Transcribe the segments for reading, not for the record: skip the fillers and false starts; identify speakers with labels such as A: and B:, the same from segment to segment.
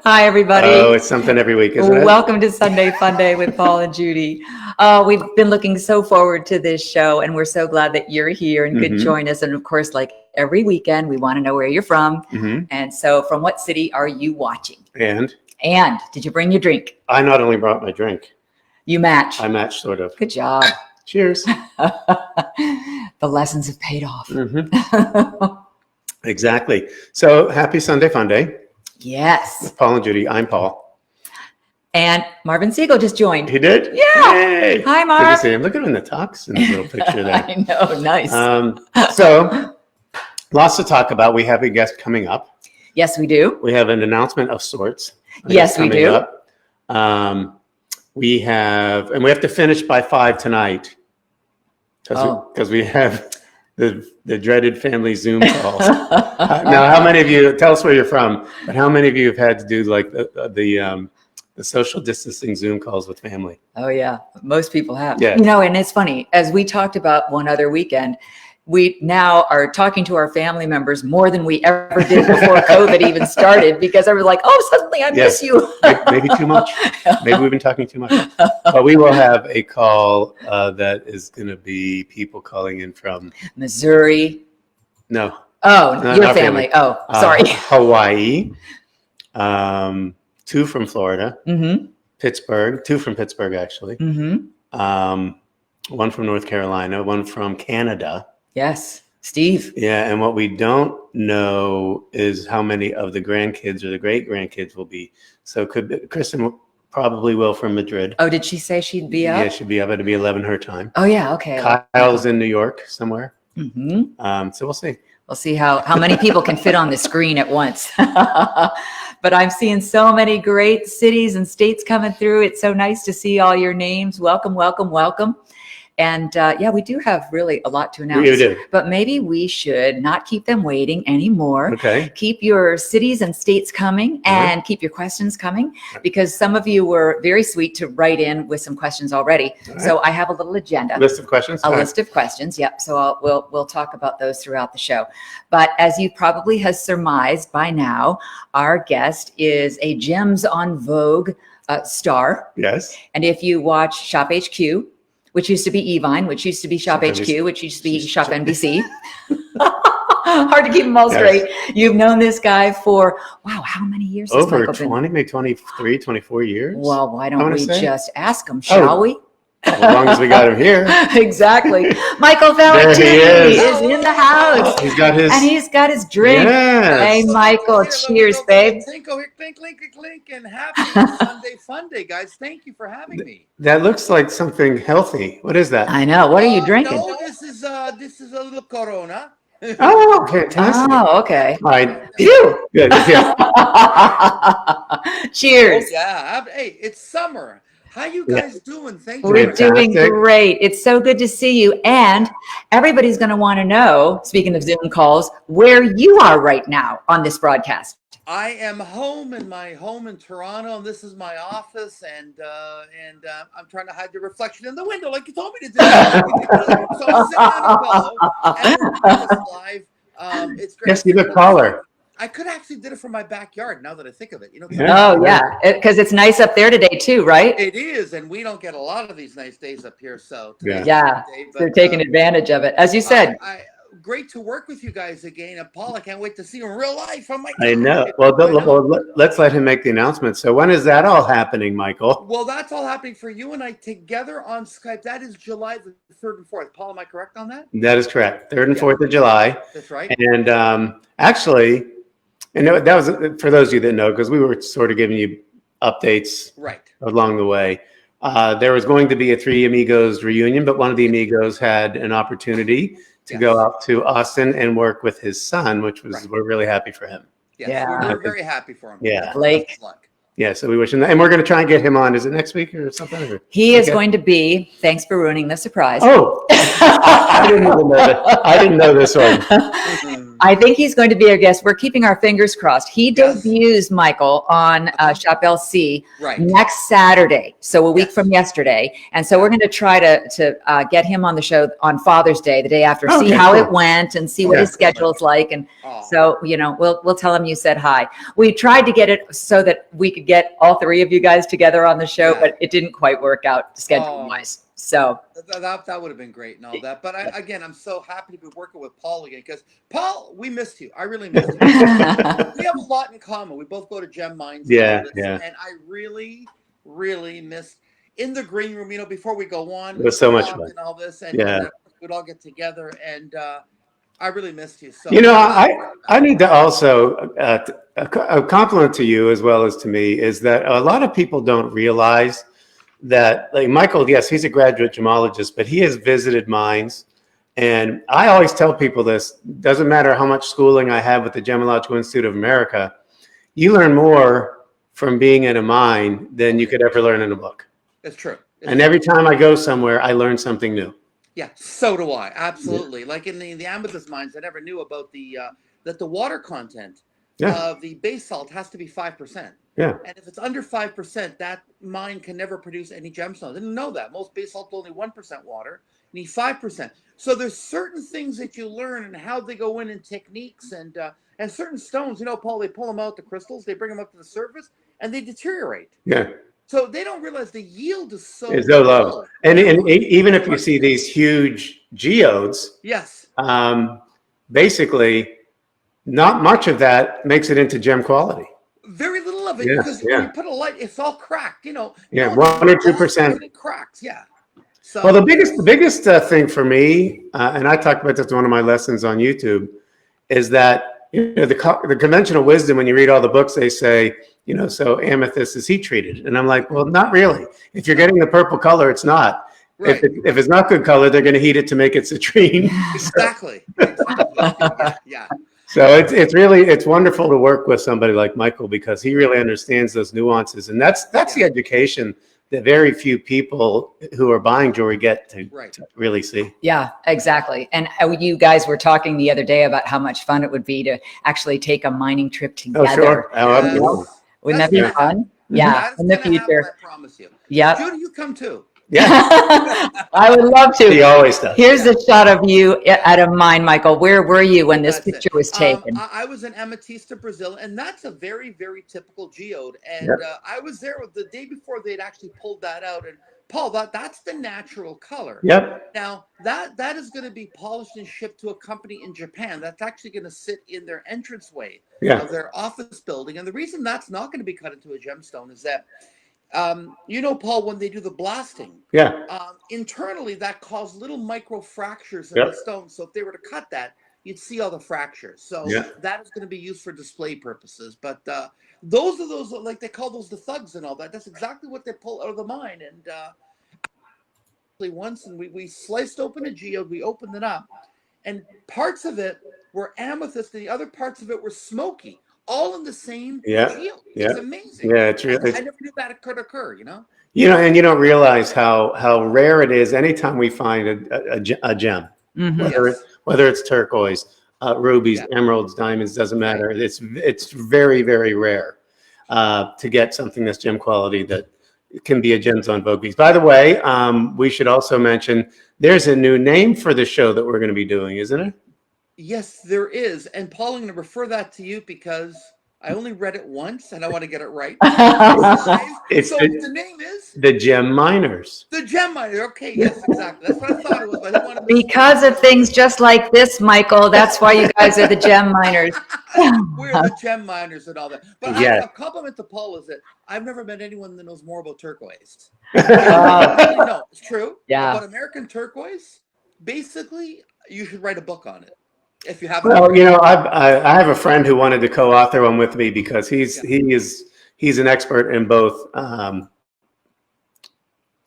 A: Hi, everybody.
B: Oh, it's something every week, isn't it?
A: Welcome to Sunday Funday with Paul and Judy. We've been looking so forward to this show, and we're so glad that you're here and could join us. And of course, like every weekend, we want to know where you're from. And so from what city are you watching?
B: And
A: did you bring your drink?
B: I not only brought my drink.
A: You match.
B: I match, sort of.
A: Good job.
B: Cheers.
A: The lessons have paid off.
B: Exactly. So happy Sunday Funday.
A: Yes.
B: With Paul and Judy. I'm Paul.
A: And Marvin Siegel just joined.
B: He did?
A: Yeah.
B: Yay.
A: Hi, Marv.
B: Good to see him. Look at him in the tux in the little picture there.
A: I know. Nice.
B: So lots to talk about. We have a guest coming up.
A: Yes, we do.
B: We have an announcement of sorts.
A: Yes, we do.
B: We have to finish by 5 tonight because we have the dreaded family Zoom calls. Now, how many of you, tell us where you're from, but how many of you have had to do like the social distancing Zoom calls with family?
A: Oh, yeah. Most people have.
B: Yeah.
A: You know, and it's funny, as we talked about one other weekend, we now are talking to our family members more than we ever did before COVID even started, because I was like, oh, suddenly I miss you.
B: Maybe too much. Maybe we've been talking too much. But we will have a call that is going to be people calling in from
A: Missouri.
B: No.
A: Oh, your family. Oh, sorry.
B: Hawaii. 2 from Florida. Pittsburgh. 2 from Pittsburgh, actually. 1 from North Carolina. 1 from Canada.
A: Yes, Steve.
B: Yeah, and what we don't know is how many of the grandkids or the great-grandkids will be. So Kristen probably will from Madrid.
A: Oh, did she say she'd be up?
B: Yeah, she'd be up. It'll be 11 her time.
A: Oh, yeah, okay.
B: Kyle's in New York somewhere. So we'll see.
A: We'll see how many people can fit on the screen at once. But I'm seeing so many great cities and states coming through. It's so nice to see all your names. Welcome, welcome, welcome. And yeah, we do have really a lot to announce.
B: We do.
A: But maybe we should not keep them waiting anymore.
B: Okay.
A: Keep your cities and states coming and keep your questions coming, because some of you were very sweet to write in with some questions already. So I have a little agenda.
B: List of questions?
A: List of questions. Yep. So we'll talk about those throughout the show. But as you probably has surmised by now, our guest is a Gems on Vogue star.
B: Yes.
A: And if you watch SHOPHQ, which used to be Evine, which used to be SHOPHQ, which used to be Shop NBC. Hard to keep them all straight. You've known this guy for, wow, how many years?
B: Over 20, maybe 23, 24 years.
A: Well, why don't we just ask him, shall we?
B: As long as we got him here.
A: Exactly. Michael Valitutti is in the house.
B: He's got his
A: drink.
B: Yes.
A: Hey, Michael, cheers, babe.
C: Clink, and happy Sunday Funday, guys. Thank you for having me.
B: That looks like something healthy. What is that?
A: I know. What are you drinking?
C: No, this is a little Corona.
B: Oh, fantastic.
A: Oh, okay.
B: All right. Phew. Good. Yeah.
A: Cheers.
C: Oh, yeah. Hey, it's summer. How you guys doing? Thank you.
A: We're doing great. It's so good to see you. And everybody's going to want to know, speaking of Zoom calls, where you are right now on this broadcast.
C: I am home in my home in Toronto, and this is my office, and I'm trying to hide the reflection in the window like you told me to do. So I'm sitting on a pillow, and we're doing this live. It's great.
B: Yes, you look taller.
C: I could actually did it from my backyard now that I think of it. You know.
A: Oh yeah, because it's nice up there today too, right?
C: It is, and we don't get a lot of these nice days up here. So
A: yeah, they're taking advantage of it, as you said.
C: Great to work with you guys again, and Paul, I can't wait to see you in real life. Oh my God.
B: I know. Well, let's let him make the announcement. So when is that all happening, Michael?
C: Well, that's all happening for you and I together on Skype. That is July the 3rd and 4th. Paul, am I correct on that?
B: That is correct. 3rd and 4th of July.
C: That's right.
B: And actually, and that was for those of you that know, because we were sort of giving you updates along the way. There was going to be a 3 Amigos reunion, but one of the Amigos had an opportunity to go out to Austin and work with his son, which was we're really happy for him.
C: Yes, yeah, we're very happy for him.
B: Yeah,
A: Blake.
B: Yeah, so we wish him that, and we're going to try and get him on. Is it next week or something?
A: He is going to be. Thanks for ruining the surprise.
B: Oh, I didn't even know that. I didn't know this one.
A: I think he's going to be our guest. We're keeping our fingers crossed. He debuts, Michael, on SHOPHQ next Saturday, so a week from yesterday. And so we're going to try to get him on the show on Father's Day, the day after, see how it went and see what his schedule is like. And so, you know, we'll tell him you said hi. We tried to get it so that we could get all three of you guys together on the show, but it didn't quite work out schedule-wise. So
C: that would have been great and all that. But again, I'm so happy to be working with Paul again, because Paul, we missed you. I really missed you. We have a lot in common. We both go to gem mines. And I really, really missed in the green room, you know, before we go on.
B: It was so much fun.
C: And all this. And we'd all get together. And I really missed you. So,
B: you know, I need to also, a compliment to you as well as to me, is that a lot of people don't realize that, like Michael, yes, he's a graduate gemologist, but he has visited mines. And I always tell people this, doesn't matter how much schooling I have with the Gemological Institute of America, you learn more from being in a mine than you could ever learn in a book.
C: It's true.
B: And every time I go somewhere, I learn something new.
C: Yeah, so do I. Absolutely. Like in the amethyst mines, I never knew about that the water content of the basalt has to be 5%.
B: Yeah.
C: And if it's under 5%, that mine can never produce any gemstones. I didn't know that. Most basalt only 1% water. You need 5%. So there's certain things that you learn and how they go in and techniques and certain stones. You know, Paul, they pull them out, the crystals, they bring them up to the surface, and they deteriorate.
B: Yeah.
C: So they don't realize the yield is so
B: low. And even if you see these huge geodes, basically not much of that makes it into gem quality.
C: Very little of it, because when you put a light, it's all cracked, you know.
B: 1 or 2%.
C: It cracks, So,
B: well, the biggest thing for me, and I talked about this in one of my lessons on YouTube, is that, you know, the conventional wisdom, when you read all the books, they say, you know, so amethyst is heat treated, and I'm like, well, not really. If you're getting the purple color, it's not. Right. If it's not good color, they're going to heat it to make it citrine.
C: Exactly. Yeah.
B: So it's wonderful to work with somebody like Michael, because he really understands those nuances, and that's the education that very few people who are buying jewelry get to really see.
A: Yeah, exactly. And you guys were talking the other day about how much fun it would be to actually take a mining trip together.
B: Oh, sure.
A: Yes. Wouldn't that be fun? Yeah, in the future.
C: I promise you.
A: Yeah.
C: Judy, you come too.
B: Yeah,
A: I would love to.
B: He always does.
A: Here's a shot of you at a mine, Michael. Where were you when this picture was taken?
C: I was in Ametista, Brazil, and that's a very, very typical geode. And I was there the day before they'd actually pulled that out. And Paul, that's the natural color.
B: Yep.
C: Now that is going to be polished and shipped to a company in Japan. That's actually going to sit in their entranceway of their office building. And the reason that's not going to be cut into a gemstone is that, you know, Paul, when they do the blasting, internally that caused little micro fractures in the stone. So if they were to cut that, you'd see all the fractures. So that is going to be used for display purposes. But those are those, like they call those the thugs and all that. That's exactly what they pull out of the mine. And once, and we sliced open a geode, we opened it up, and parts of it were amethyst, and the other parts of it were smoky. All in the same geode. It's amazing.
B: Yeah, it's really.
C: I never knew that could occur. You know.
B: You know, and you don't realize how rare it is anytime we find a gem, whether it's turquoise, rubies, emeralds, diamonds, doesn't matter. It's very, very rare to get something that's gem quality that can be a Gems on Vogue piece. By the way, we should also mention there's a new name for the show that we're going to be doing, isn't it?
C: Yes, there is. And Paul, I'm going to refer that to you because I only read it once and I want to get it right. The name is?
B: The Gem Miners.
C: The Gem Miners. Okay, yes, exactly. That's what I thought it was. I didn't want to
A: because of things just like this, Michael. That's why you guys are the Gem Miners.
C: We're the Gem Miners and all that. But a compliment to Paul is that I've never met anyone that knows more about turquoise. No, it's true.
A: Yeah.
C: But American turquoise, basically, you should write a book on it. If you haven't.
B: Well, you know, I have a friend who wanted to co-author one with me because he's an expert in both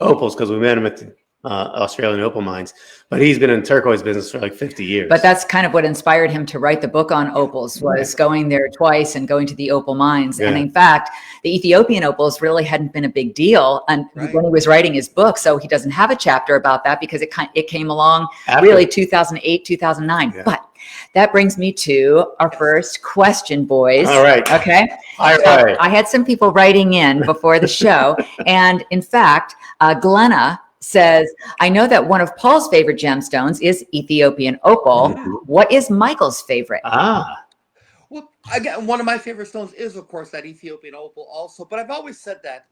B: opals, because we met him at Australian opal mines. But he's been in turquoise business for like 50 years.
A: But that's kind of what inspired him to write the book on opals, was going there twice and going to the opal mines. And in fact, the Ethiopian opals really hadn't been a big deal when he was writing his book. So he doesn't have a chapter about that because it came along really 2008, 2009. Yeah. But that brings me to our first question, boys.
B: All right.
A: Okay. So I had some people writing in before the show. And in fact, Glenna says, I know that one of Paul's favorite gemstones is Ethiopian opal. What is Michael's favorite?
C: Well, again, one of my favorite stones is, of course, that Ethiopian opal also. But I've always said that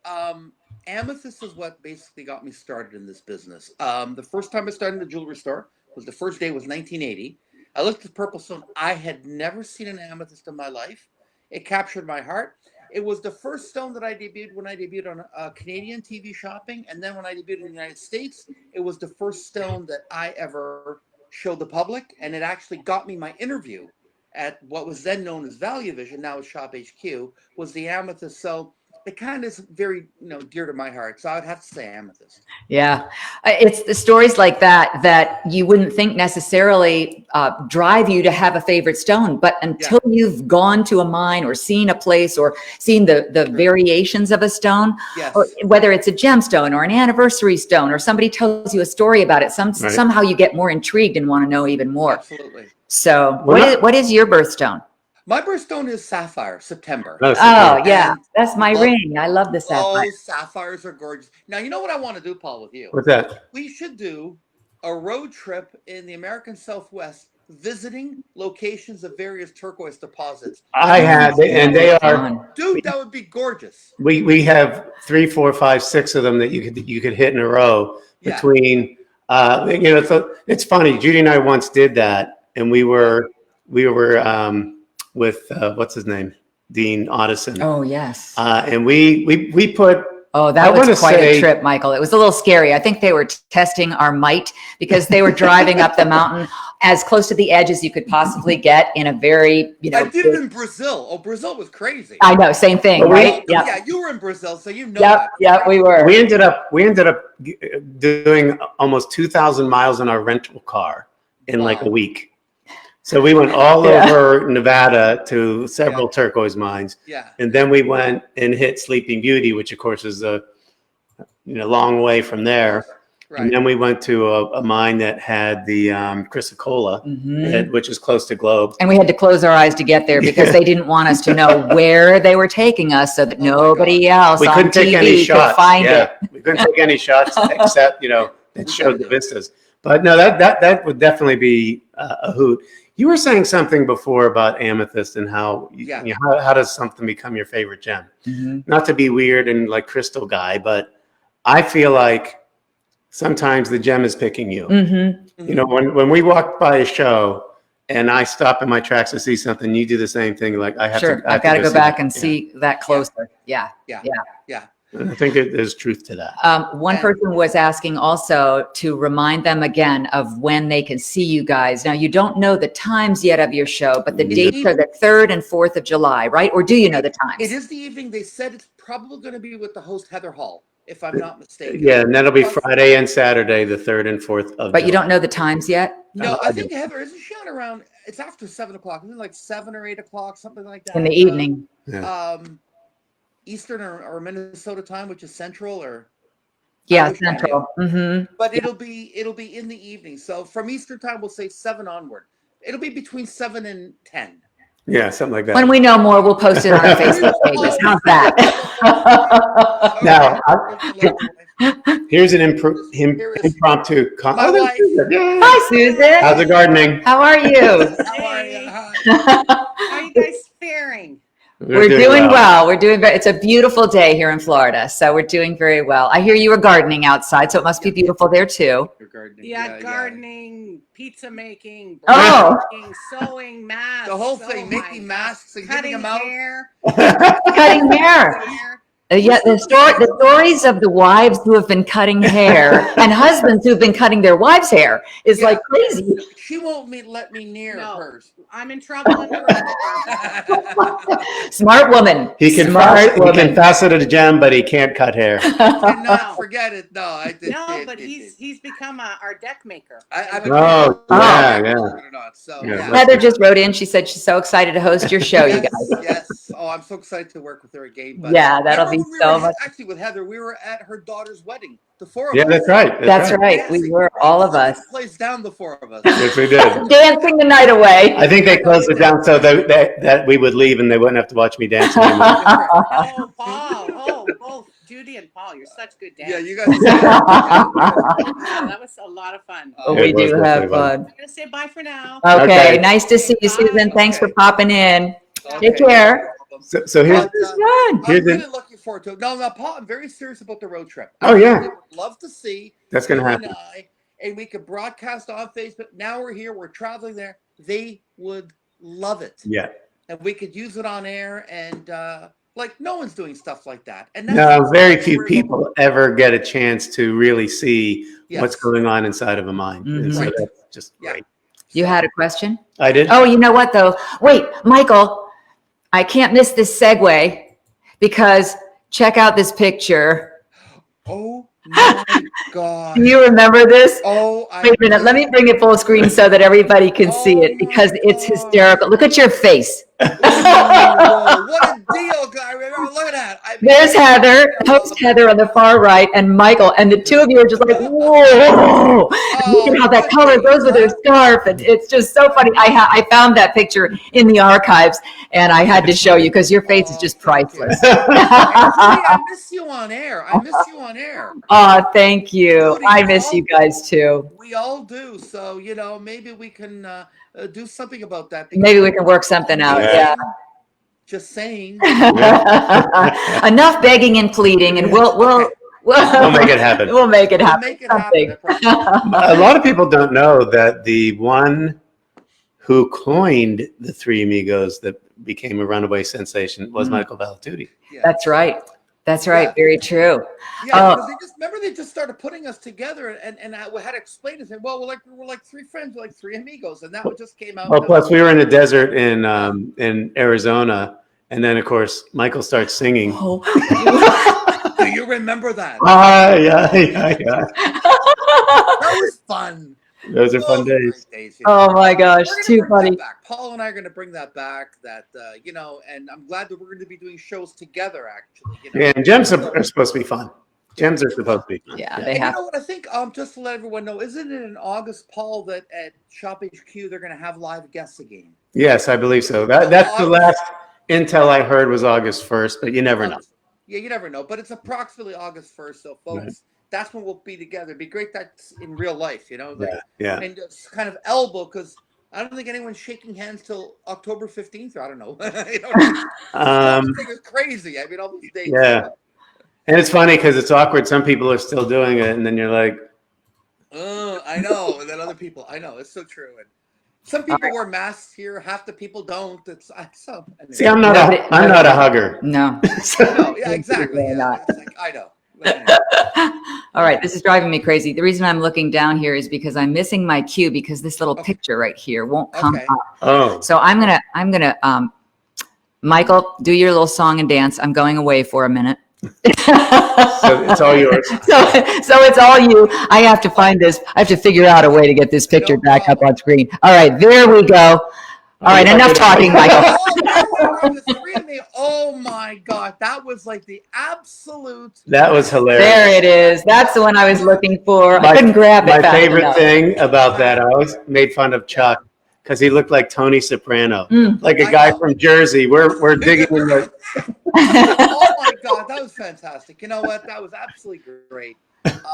C: amethyst is what basically got me started in this business. The first time I started in the jewelry store the first day was 1980. I looked at the purple stone. I had never seen an amethyst in my life. It captured my heart. It was the first stone that I debuted when I debuted on Canadian TV shopping. And then when I debuted in the United States, it was the first stone that I ever showed the public. And it actually got me my interview at what was then known as Value Vision, now is SHOPHQ, was the amethyst. So it kind of is very, dear to my heart. So I would have to say amethyst.
A: Yeah. It's the stories like that you wouldn't think necessarily drive you to have a favorite stone. But until you've gone to a mine or seen a place or seen the variations of a stone, or whether it's a gemstone or an anniversary stone, or somebody tells you a story about it, somehow you get more intrigued and want to know even more.
C: Absolutely.
A: So what is your birthstone?
C: My birthstone is sapphire, September.
A: Oh, yeah. That's my ring. I love the sapphire.
C: Oh, sapphires are gorgeous. Now, you know what I want to do, Paul, with you?
B: What's that?
C: We should do a road trip in the American Southwest, visiting locations of various turquoise deposits.
B: And they are.
C: Dude, that would be gorgeous.
B: We have 3, 4, 5, 6 of them that you could hit in a row between. It's funny. Judy and I once did that, and we were with what's his name, Dean Otteson.
A: Oh yes.
B: And we put.
A: Oh, that was quite a trip, Michael. It was a little scary. I think they were testing our might because they were driving up the mountain as close to the edge as you could possibly get in a very,
C: I did it in Brazil. Oh, Brazil was crazy.
A: I know, same thing, right?
C: Yeah, you were in Brazil, so you know.
A: Yeah, we were.
B: We ended up doing almost 2,000 miles in our rental car in like a week. So we went all over Nevada to several turquoise mines. Yeah. And then we went and hit Sleeping Beauty, which of course is a long way from there. Right. And then we went to a mine that had the chrysocolla, which is close to Globe.
A: And we had to close our eyes to get there because they didn't want us to know where they were taking us, so that nobody else on TV could find it.
B: We couldn't take any shots except that showed the vistas. But no, that would definitely be a hoot. You were saying something before about amethyst and how how does something become your favorite gem? Not to be weird and like crystal guy, but I feel like sometimes the gem is picking you. When we walk by a show and I stop in my tracks to see something, you do the same thing. Like I've
A: got to go back and see that closer. Yeah.
B: I think there's truth to that.
A: One person was asking also to remind them again of when they can see you guys. Now, you don't know the times yet of your show, but the dates are the 3rd and 4th of July, right? Or do you know the times?
C: It is the evening. They said it's probably going to be with the host, Heather Hall, if I'm not mistaken.
B: Yeah, and that'll be Friday and Saturday, the 3rd and 4th of July.
A: But you don't know the times yet?
C: No, I think Heather, isn't she on around, it's after 7 o'clock, isn't it like 7 or 8 o'clock, something like that?
A: In the evening.
C: Eastern or Minnesota time, which is central, or
A: central.
C: But it'll be in the evening. So from Eastern time, we'll say 7 onward. It'll be between 7 and 10.
B: Yeah, something like that.
A: When we know more, we'll post it on our Facebook pages. How's that?
B: Now, here's an impromptu.
A: Hi, Susan.
B: How's the gardening?
A: How are you?
C: How are you?
D: How are you guys faring?
A: We're doing well. It's a beautiful day here in Florida, so we're doing very well. I hear you were gardening outside, so it must be beautiful there too.
D: Gardening, pizza making,
A: making,
D: sewing, masks.
C: The whole thing, making masks and giving them out.
D: Hair.
A: Cutting hair. Yeah, the stories of the wives who have been cutting hair and husbands who've been cutting their wives' hair is like crazy.
C: She won't let me near hers.
D: I'm in trouble in the room.
A: Smart woman.
B: He can facet a gem, but he can't cut hair.
C: Cannot forget it. No, I did.
D: No, but he's become our deck maker.
B: Yeah.
C: So,
A: Heather just wrote in. She said she's so excited to host your show, you guys.
C: Yes. Oh, I'm so excited to work with her again. But
A: yeah, that'll be so much.
C: Actually, with Heather, we were at her daughter's wedding. The four of us.
B: Yeah, that's right.
A: That's right. We were, all of us.
C: Plays down the four of us.
B: Yes, we did.
A: Dancing the night away.
B: I think they closed it down so that we would leave and they wouldn't have to watch me dance anymore.
D: Oh, Paul. Oh, both Judy and Paul. You're such good dancers.
C: Yeah, you guys.
D: That was a lot of fun.
A: We do have fun.
D: I'm going to say bye for now.
A: Okay. Nice to see you, Susan. Thanks for popping in. Take care.
B: So here's
C: I'm really looking forward to it. No, Paul, I'm very serious about the road trip.
B: Oh, yeah.
C: I would love to see.
B: That's going to happen.
C: And we could broadcast on Facebook. Now we're here. We're traveling there. They would love it.
B: Yeah.
C: And we could use it on air. And like no one's doing stuff like that. And
B: no, very few people ever get a chance to really see what's going on inside of a mind.
A: Mm-hmm.
B: So that's just great.
A: You had a question?
B: I did.
A: Oh, you know what though? Wait, Michael. I can't miss this segue because check out this picture.
C: Oh my God.
A: Do you remember this?
C: Oh,
A: wait a minute. Let me bring it full screen so that everybody can see it because it's hysterical. Look at your face.
C: Oh, what a deal, guy. Remember, look at that.
A: There's Heather, host Heather on the far right, and Michael, and the two of you are just like, whoa! Look at how that color goes with her scarf, and it's just so funny. I found that picture in the archives, and I had to show you because your face is just priceless.
C: I miss you on air.
A: Oh, thank you. Judy, I miss you guys too.
C: We all do. So, maybe we can do something about that.
A: Maybe we can work something out. Yeah.
C: Just saying.
A: Enough begging and pleading, and we'll
B: make it happen.
A: We'll make it happen.
B: A lot of people don't know that the one who coined the Three Amigos that became a runaway sensation was Michael Valitutti.
C: Yeah.
A: That's right. That's right. Yeah. Very true.
C: Yeah, because they just started putting us together, and I had to explain to them. Well, we're like three friends, we're like three amigos, and that just came out.
B: Well, plus we were in a desert in Arizona, and then of course Michael starts singing.
C: Oh. Do you remember that?
B: Yeah.
C: That was fun.
B: Those are fun days.
A: Oh my gosh, too funny.
C: Paul and I are going to bring that back. And I'm glad that we're going to be doing shows together. Actually,
B: Yeah, and gems are supposed to be fun. Gems are supposed to be fun.
A: Yeah, they have.
C: You know what I think? Just to let everyone know, isn't it in August, Paul, that at SHOPHQ they're going to have live guests again?
B: Yes, I believe so. That's the last intel I heard was August 1st, but you never know.
C: Yeah, you never know. But it's approximately August 1st, so folks. Right. That's when we'll be together. It'd be great that's in real life,
B: Yeah.
C: And just kind of elbow, because I don't think anyone's shaking hands till October 15th. Or I don't know. It's crazy. I mean, all these days.
B: Yeah. And it's funny because it's awkward. Some people are still doing it, and then you're like,
C: I know. And then other people, I know. It's so true. And some people wear masks here. Half the people don't. Anyway.
B: See, I'm not a hugger.
A: No.
C: Yeah, exactly. Yeah. I know.
A: All right, this is driving me crazy. The reason I'm looking down here is because I'm missing my cue because this little picture right here won't come up.
B: Oh.
A: So I'm gonna Michael, do your little song and dance. I'm going away for a minute.
B: So it's all yours.
A: So it's all you. I have to find this. I have to figure out a way to get this picture back up on screen. All right, there we go. All right, enough talking, Michael.
C: Oh my God, that was like the absolute.
B: That was hilarious.
A: There it is. That's the one I was looking for. I couldn't grab it.
B: My favorite thing about that, I always made fun of Chuck because he looked like Tony Soprano, like a guy from Jersey. We're digging in the.
C: Oh my God, that was fantastic. You know what? That was absolutely great.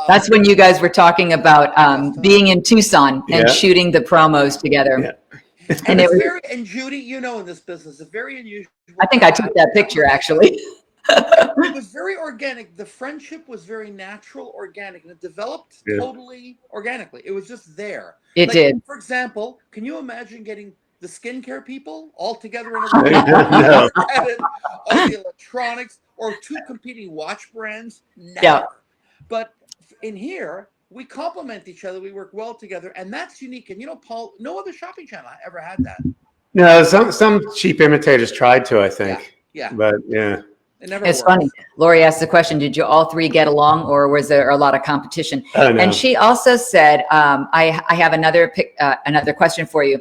A: That's when you guys were talking about being in Tucson and shooting the promos together.
C: Yeah. And it's and Judy, in this business, it's very unusual.
A: I think I took that picture actually.
C: It was very organic. The friendship was very natural, organic, and it developed totally organically. It was just there.
A: It did.
C: For example, can you imagine getting the skincare people all together in a room?
B: No.
C: All the electronics, or two competing watch brands. Never.
A: Yeah.
C: But in here, we complement each other. We work well together, and that's unique. And Paul, no other shopping channel ever had that.
B: No, some cheap imitators tried to, I think.
C: Yeah.
B: But yeah.
C: It never
A: It's
C: worked.
A: funny. Lori asked the question, did you all three get along, or was there a lot of competition?
B: Oh, no.
A: And she also said, I have another question for you.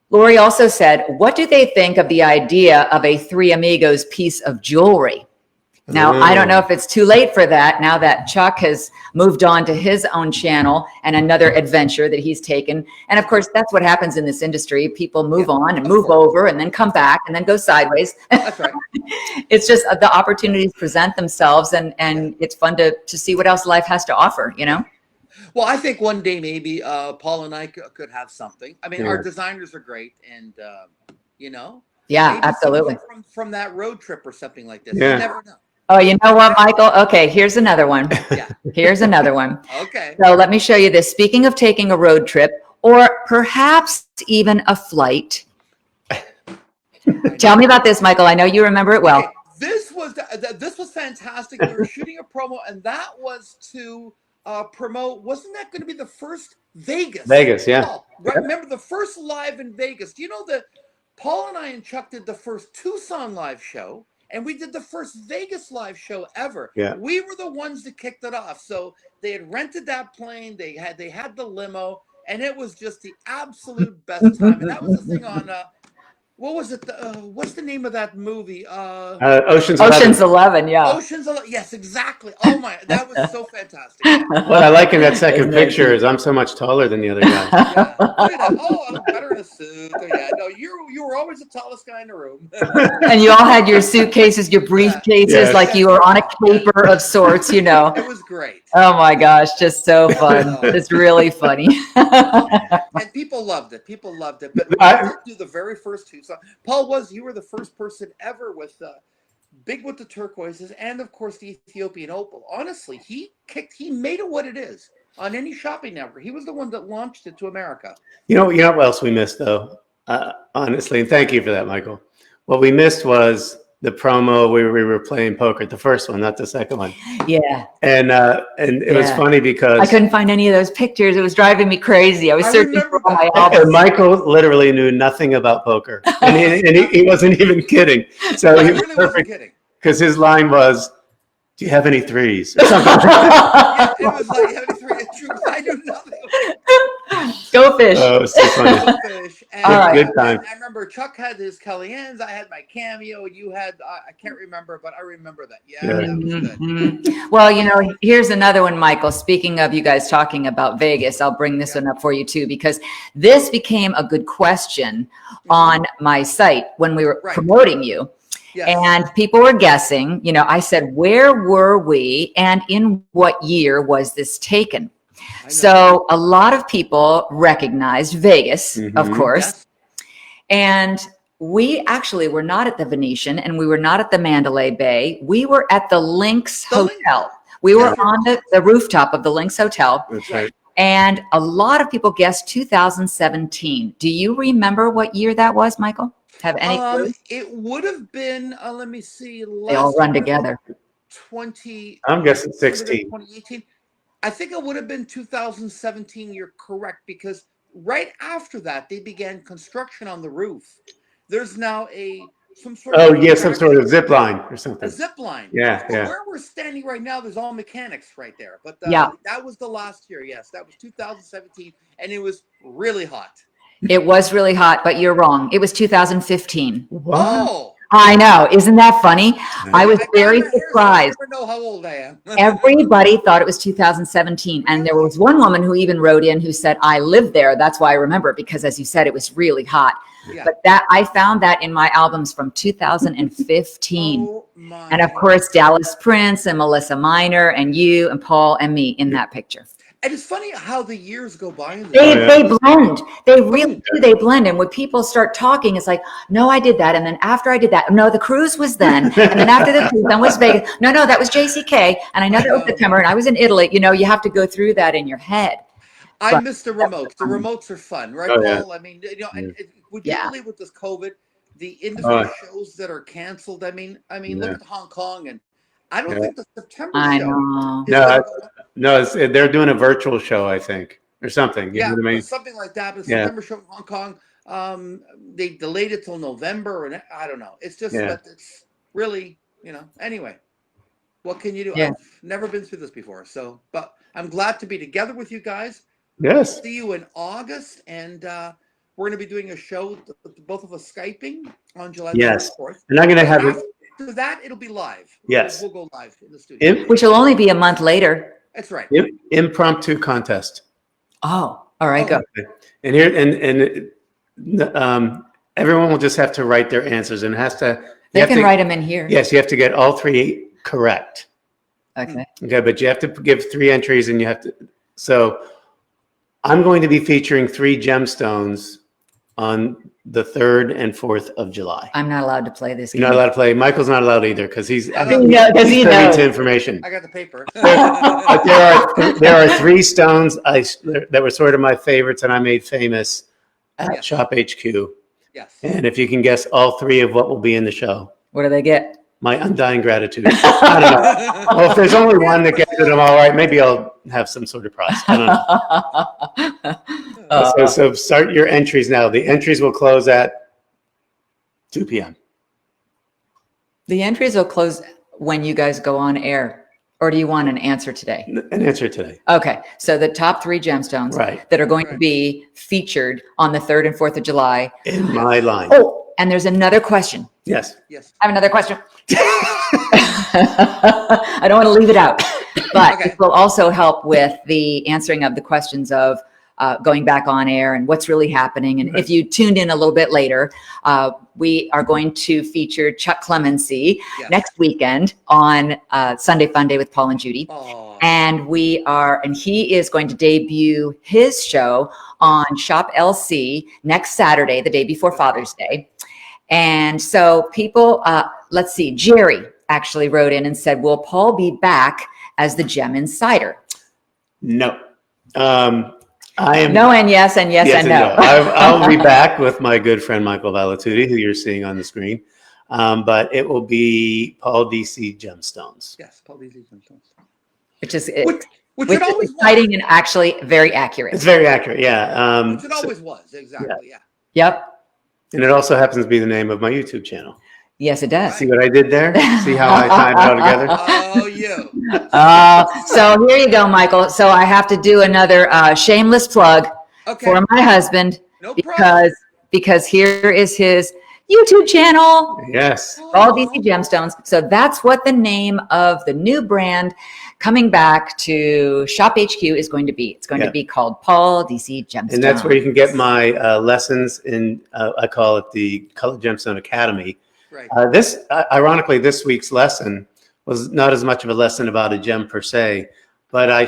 A: Lori also said, what do they think of the idea of a Three Amigos piece of jewelry? Now, I don't know if it's too late for that now that Chuck has moved on to his own channel and another adventure that he's taken. And of course, that's what happens in this industry. People move on and move over and then come back and then go sideways.
C: That's right.
A: It's just the opportunities present themselves, and it's fun to see what else life has to offer,
C: Well, I think one day maybe Paul and I could have something. I mean, our designers are great, and
A: Yeah,
C: maybe
A: absolutely.
C: from that road trip or something like this.
B: Yeah.
C: You never know.
A: Oh, you know what, Michael? Okay, here's another one.
C: Yeah.
A: Here's another one.
C: Okay.
A: So let me show you this. Speaking of taking a road trip, or perhaps even a flight. Tell me about this, Michael. I know you remember it well.
C: Okay. This was fantastic. We were shooting a promo, and that was to promote. Wasn't that going to be the first Vegas?
B: Vegas, yeah.
C: Paul, right? Remember the first live in Vegas? Do you know that Paul and I and Chuck did the first Tucson live show, and we did the first Vegas live show ever.
B: Yeah.
C: We were the ones that kicked it off. So they had rented that plane. They had the limo, and it was just the absolute best time. And that was the thing on what was it? What's the name of that movie?
B: Ocean's
A: 11, yeah.
C: Ocean's 11. Yes, exactly. Oh my, that was so fantastic. Yeah.
B: What I like in that second picture is I'm so much taller than the other guy.
C: Yeah. Look at that. Oh, I look better in a suit. Oh, yeah, no, you were always the tallest guy in the room.
A: And you all had your suitcases, your briefcases,
B: Yes.
A: like you were on a caper of sorts,
C: It was great.
A: Oh my gosh, just so fun. It's really funny.
C: And people loved it. People loved it. But we did do the very first two. So Paul, you were the first person ever with big with the turquoises and of course the Ethiopian opal. Honestly, he made it what it is on any shopping network. He was the one that launched it to America.
B: You know what else we missed though? Honestly, and thank you for that, Michael. What we missed was the promo where we were playing poker, the first one, not the second one.
A: Yeah.
B: And it was funny because
A: I couldn't find any of those pictures. It was driving me crazy. I was searching for all my
B: and
A: albums.
B: Michael literally knew nothing about poker, and he wasn't even kidding. So
C: I
B: he was
C: really wasn't
B: perfect
C: kidding.
B: because his line was, "Do you have any threes?" or something.
C: Yeah, it was like having three troops. I knew nothing.
A: Go fish.
B: Oh, it was so funny.
C: Fish. And,
A: All right.
B: Good time.
C: I remember Chuck had his Kellyanne's. I had my cameo. You had I can't remember, but I remember that. Yeah, that was good.
A: Mhm. Well, here's another one, Michael. Speaking of you guys talking about Vegas, I'll bring this one up for you too, because this became a good question on my site when we were promoting you.
C: Yes.
A: And people were guessing, I said, where were we and in what year was this taken? So a lot of people recognized Vegas, of course.
C: Yes.
A: And we actually were not at the Venetian and we were not at the Mandalay Bay. We were at the Lynx Hotel. We were on the rooftop of the Lynx Hotel.
B: That's right.
A: And a lot of people guessed 2017. Do you remember what year that was, Michael? Have any clue?
C: It would have been, let me see.
A: They all run together.
C: 20.
B: I'm guessing 16.
C: 2018. I think it would have been 2017. You're correct, because right after that, they began construction on the roof. There's now some sort of
B: zip line or something.
C: A zip line.
B: Yeah,
C: So
B: yeah.
C: where we're standing right now, there's all mechanics right there. But that was the last year. Yes, that was 2017, and it was really hot.
A: It was really hot, but you're wrong. It was 2015.
C: Oh.
A: I know. Isn't that funny? I was very surprised.
C: I never know how old I am.
A: Everybody thought it was 2017. And there was one woman who even wrote in who said, I lived there. That's why I remember it, because as you said, it was really hot.
C: Yeah.
A: But I found that in my albums from 2015.
C: Oh, my.
A: And of course, Dallas Prince and Melissa Minor and you and Paul and me in that picture.
C: And it's funny how the years go by.
A: They blend. They really do. They blend. And when people start talking, it's like, no, I did that. And then after I did that, no, the cruise was then. And then after the cruise, then was Vegas. No, that was JCK. And I know that was September. And I was in Italy. You have to go through that in your head.
C: I miss the remotes. The remotes are fun, right,
B: Oh,
C: Paul?
B: yeah.
C: I mean, and would you believe with this COVID, the individual shows that are canceled. I mean, look at Hong Kong, and I don't think the September
A: I
C: show.
A: know.
B: They're doing a virtual show, I think, or something. You know what I mean?
C: Something like that. But the September show in Hong Kong, they delayed it till November, and I don't know. It's just that it's really, Anyway, what can you do?
A: Yeah.
C: I've never been through this before, but I'm glad to be together with you guys.
B: Yes.
C: See you in August, and we're going to be doing a show, both of us Skyping on July 24th.
B: And I'm going to have
C: After that, it'll be live.
B: Yes.
C: We'll go live in the studio.
A: Which will only be a month later.
C: That's right.
B: Impromptu contest.
A: Oh, all right, go.
B: And here, everyone will just have to write their answers, and
A: They can write them in here.
B: Yes, you have to get all 3 correct.
A: Okay.
B: Okay, but you have to give 3 entries, and you have to. So, I'm going to be featuring 3 gemstones on the 3rd and 4th of July.
A: I'm not allowed to play this game.
B: You're not allowed to play. Michael's not allowed either because he's
A: he knows.
B: to information.
C: I got the paper.
B: But there are 3 stones that were sort of my favorites, and I made famous at SHOPHQ.
C: Yes.
B: And if you can guess all 3 of what will be in the show,
A: What do they get?
B: my undying gratitude. I don't know. Well, if there's only one that gets it, I'm all right. Maybe I'll have some sort of prize. I don't know. So start your entries now. The entries will close at 2 p.m.
A: The entries will close when you guys go on air, or do you want an answer today?
B: An answer today.
A: Okay, so the top 3 gemstones that are going to be featured on the 3rd and 4th of July.
B: In my line.
A: Oh, and there's another question.
B: Yes.
A: I have another question. I don't want to leave it out, but it will also help with the answering of the questions of going back on air and what's really happening. And if you tuned in a little bit later, we are going to feature Chuck Clemency next weekend on Sunday Funday with Paul and Judy. And he is going to debut his show on SHOPHQ next Saturday, the day before Father's Day. And so people, let's see, Jerry actually wrote in and said, will Paul be back as the Gem Insider?
B: No. I am
A: no and yes and yes and no.
B: I'll be back with my good friend Michael Valitutti, who you're seeing on the screen. But it will be Paul DC Gemstones.
C: Yes, Paul DC Gemstones.
A: Which is
C: which it always
A: exciting
C: was.
A: And actually very accurate.
B: It's very accurate, yeah.
C: Which it always was, exactly,
A: Yep.
B: And it also happens to be the name of my YouTube channel.
A: Yes, it does.
B: See what I did there? See how I tied it all together?
C: Oh, you.
A: So here you go, Michael. So I have to do another shameless plug for my husband because here is his YouTube channel.
B: Yes.
A: All DC Gemstones. So that's what the name of the new brand coming back to SHOPHQ is going to be. It's going to be called Paul DC Gemstones.
B: And that's where you can get my lessons in, I call it the Colored Gemstone Academy.
C: Right.
B: Ironically, this week's lesson was not as much of a lesson about a gem per se, but I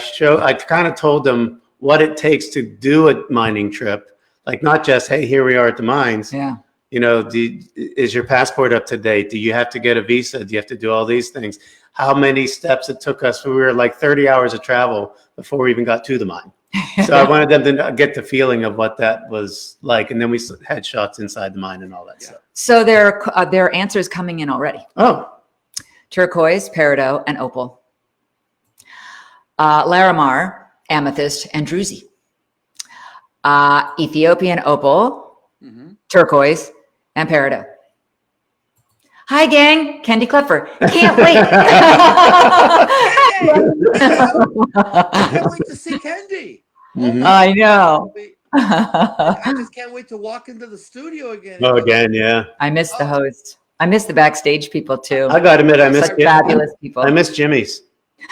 B: kind of told them what it takes to do a mining trip. Like not just, hey, here we are at the mines.
A: Yeah.
B: You know, is your passport up to date? Do you have to get a visa? Do you have to do all these things? How many steps it took us? We were like 30 hours of travel before we even got to the mine. So I wanted them to get the feeling of what that was like. And then we had shots inside the mine and all that stuff.
A: So there are answers coming in already.
B: Oh.
A: Turquoise, peridot, and opal. Larimar, amethyst, and druzy. Ethiopian opal, turquoise, and peridot. Hi, gang. Candy Klepper. Can't wait.
C: I can't wait to see Candy.
A: I know.
C: I just can't wait to walk into the studio again.
B: Oh, again, yeah.
A: I miss the host. I miss the backstage people too.
B: I got to admit, I miss
A: fabulous people.
B: I miss Jimmy's.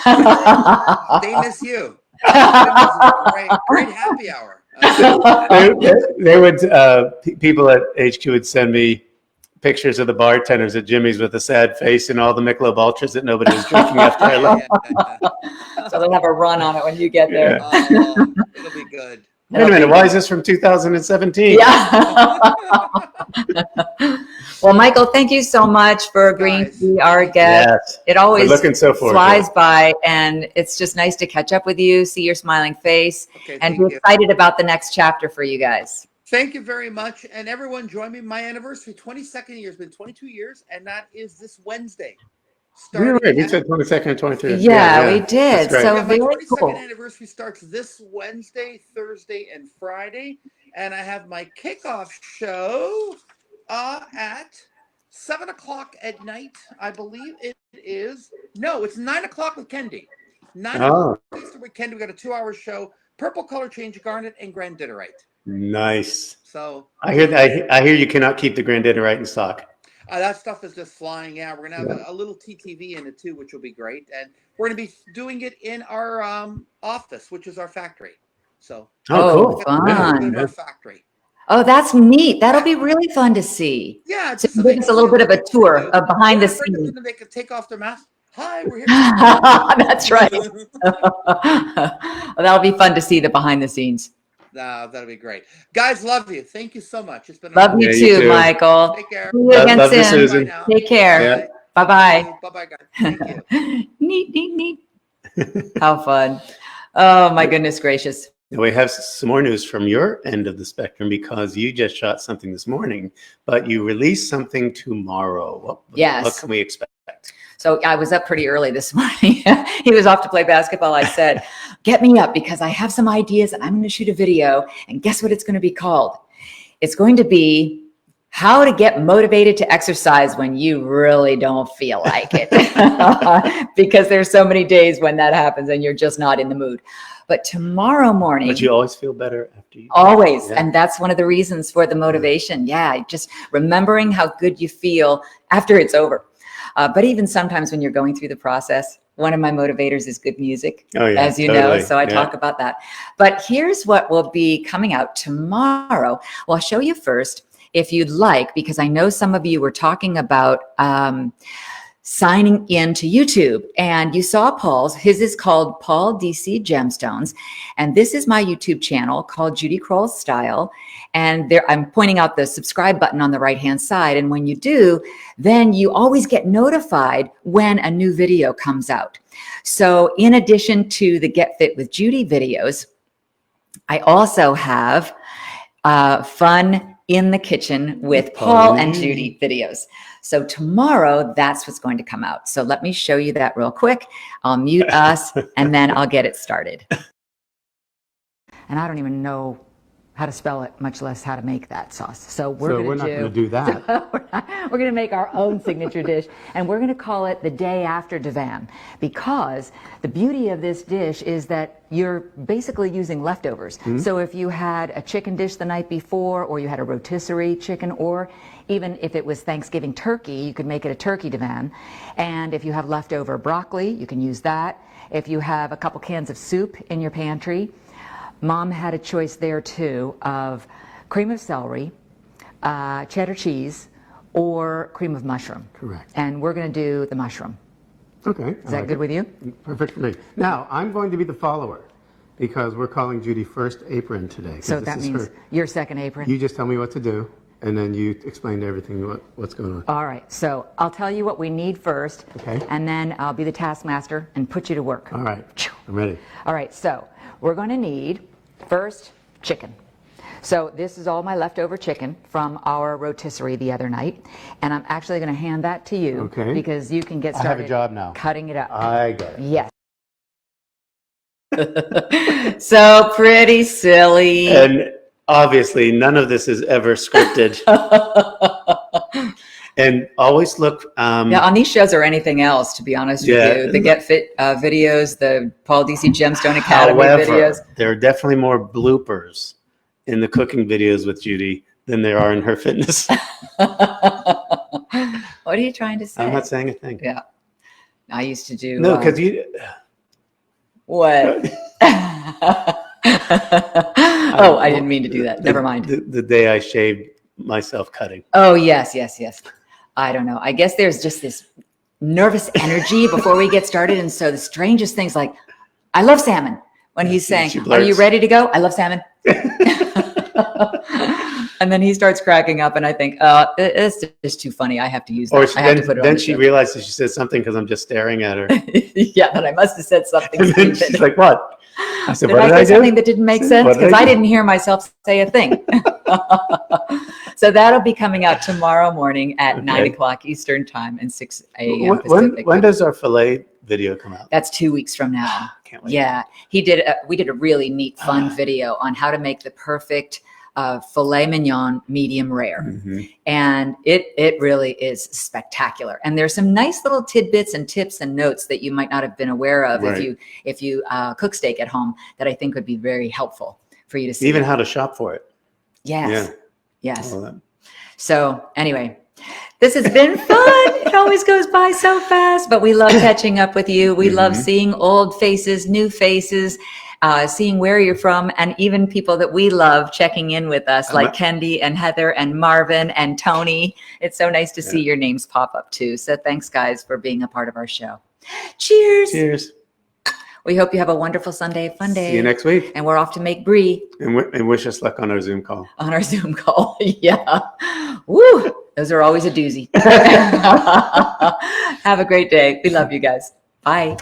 C: They miss you. Great happy hour.
B: They would people at HQ would send me pictures of the bartenders at Jimmy's with a sad face and all the Michelob Ultras that nobody was drinking after I left.
A: So they'll have a run on it when you get there.
C: It'll be good.
B: Wait a minute, why is this from 2017?
A: Yeah. Well, Michael, thank you so much for agreeing to be our guest.
B: Yes.
A: It always
B: flies
A: by, and it's just nice to catch up with you, see your smiling face, and be excited about the next chapter for you guys.
C: Thank you very much. And everyone join me. My anniversary, 22nd year, has been 22 years, and that is this Wednesday.
B: You're right. You
C: At,
B: said 22nd and 23rd.
A: Yeah, we did.
B: That's right.
A: So
C: yeah, my
A: very
C: 22nd
A: cool.
C: anniversary starts this Wednesday, Thursday, and Friday. And I have my kickoff show at 7 o'clock at night. I believe it is. No, it's 9 o'clock with Kendi. 9 o'clock with Kendi. We got a 2-hour show. Purple color change, garnet, and grandinerite.
B: Nice.
C: So
B: I hear you cannot keep the grandinerite in stock.
C: that stuff is just flying out. We're gonna have a little TTV in it too, which will be great, and we're gonna be doing it in our office, which is our factory. So
B: cool.
A: Fun.
C: Our factory.
A: Oh, that's neat. That'll be really fun to see.
C: Yeah,
A: So give us a little bit of a tour of behind the scenes.
C: They can take off their mask. Hi, we're here.
A: That's right. That'll be fun to see the behind the scenes.
C: That'll be great. Guys, love you. Thank you so much. It's been
A: Love you too, Michael.
C: Take care.
A: See you again
B: Love you,
A: soon.
B: Susan.
A: Take care.
B: Yeah.
A: Bye-bye.
C: Bye-bye, guys. Thank you.
A: Neat. How fun. Oh, my goodness gracious.
B: And we have some more news from your end of the spectrum because you just shot something this morning, but you release something tomorrow.
A: Yes.
B: What can we expect?
A: So I was up pretty early this morning. He was off to play basketball. I said, get me up because I have some ideas and I'm going to shoot a video. And guess what it's going to be called? It's going to be how to get motivated to exercise when you really don't feel like it. Because there's so many days when that happens and you're just not in the mood. But tomorrow morning.
B: But you always feel better after you.
A: Always. Yeah. And that's one of the reasons for the motivation. Yeah. Just remembering how good you feel after it's over. But even sometimes when you're going through the process, one of my motivators is good music, as you know. So I talk about that. But here's what will be coming out tomorrow. Well, I'll show you first if you'd like, because I know some of you were talking about signing in to YouTube, and you saw Paul's. His is called Paul DC Gemstones, and this is my YouTube channel called Judy Crowell Style. And there, I'm pointing out the subscribe button on the right-hand side, and when you do, then you always get notified when a new video comes out. So in addition to the Get Fit with Judy videos, I also have fun in the kitchen with Paul and Judy videos. So tomorrow, that's what's going to come out. So let me show you that real quick. I'll mute us and then I'll get it started. And I don't even know how to spell it, much less how to make that sauce. So we're not going to do that. We're going to make our own signature dish, and we're going to call it the day after divan, because the beauty of this dish is that you're basically using leftovers. So if you had a chicken dish the night before, or you had a rotisserie chicken, or even if it was Thanksgiving turkey, you could make it a turkey divan. And if you have leftover broccoli, you can use that. If you have a couple cans of soup in your pantry, Mom had a choice there too of cream of celery, cheddar cheese, or cream of mushroom.
E: Correct.
A: And we're going to do the mushroom.
E: Okay.
A: Is that good with you?
E: Perfect for me. Now, I'm going to be the follower because we're calling Judy first apron today.
A: So that means your second apron?
E: You just tell me what to do, and then you explain to everything what's going on.
A: All right. So I'll tell you what we need first, and then I'll be the taskmaster and put you to work.
E: All right. I'm ready.
A: All right. So we're going to need first chicken. So this is all my leftover chicken from our rotisserie the other night, and I'm actually going to hand that to you because you can get started.
E: I have a job now.
A: Cutting it up.
E: I get it.
A: Yes. So pretty silly.
B: And obviously, none of this is ever scripted. And always look.
A: Yeah, on these shows or anything else, to be honest with you, the Get Fit videos, the Paul DC Gemstone Academy videos.
B: There are definitely more bloopers in the cooking videos with Judy than there are in her fitness.
A: What are you trying to say?
B: I'm not saying a thing.
A: Yeah. I used to do.
B: No, because you.
A: What? Oh, I didn't mean to do that. Never mind.
B: The day I shaved myself cutting.
A: Oh, yes. I don't know. I guess there's just this nervous energy before we get started. And so the strangest things, like, I love salmon. When he's saying, are you ready to go? I love salmon. And then he starts cracking up, and I think, it's just too funny. I have to use that.
B: Or
A: I have to put it
B: then
A: on
B: she realizes she said something because I'm just staring at her.
A: Yeah, but I must have said something
B: And then she's like, what? I said, what did I do?
A: Something that didn't make sense because I didn't hear myself say a thing. So that'll be coming out tomorrow morning at
B: Okay.
A: 9 o'clock Eastern time and 6 a.m. Pacific.
B: When does our filet video come out?
A: That's 2 weeks from now.
B: Can't wait.
A: Yeah, we did a really neat, fun video on how to make the perfect filet mignon medium rare.
B: Mhm.
A: And it really is spectacular. And there's some nice little tidbits and tips and notes that you might not have been aware of
B: Right.
A: if you cook steak at home that I think would be very helpful for you to see.
B: Even how to shop for it.
A: Yes.
B: Yeah.
A: Yes.
B: All that.
A: So anyway, this has been fun. It always goes by so fast, but we love catching up with you. We love seeing old faces, new faces, seeing where you're from, and even people that we love checking in with us, like Kendi and Heather and Marvin and Tony. It's so nice to see your names pop up too. So thanks, guys, for being a part of our show. Cheers.
B: Cheers.
A: We hope you have a wonderful Sunday, fun day.
B: See you next week.
A: And we're off to make brie
B: And wish us luck on our Zoom call.
A: on our Zoom call. Yeah. Woo. Those are always a doozy. Have a great day. We love you guys. Bye.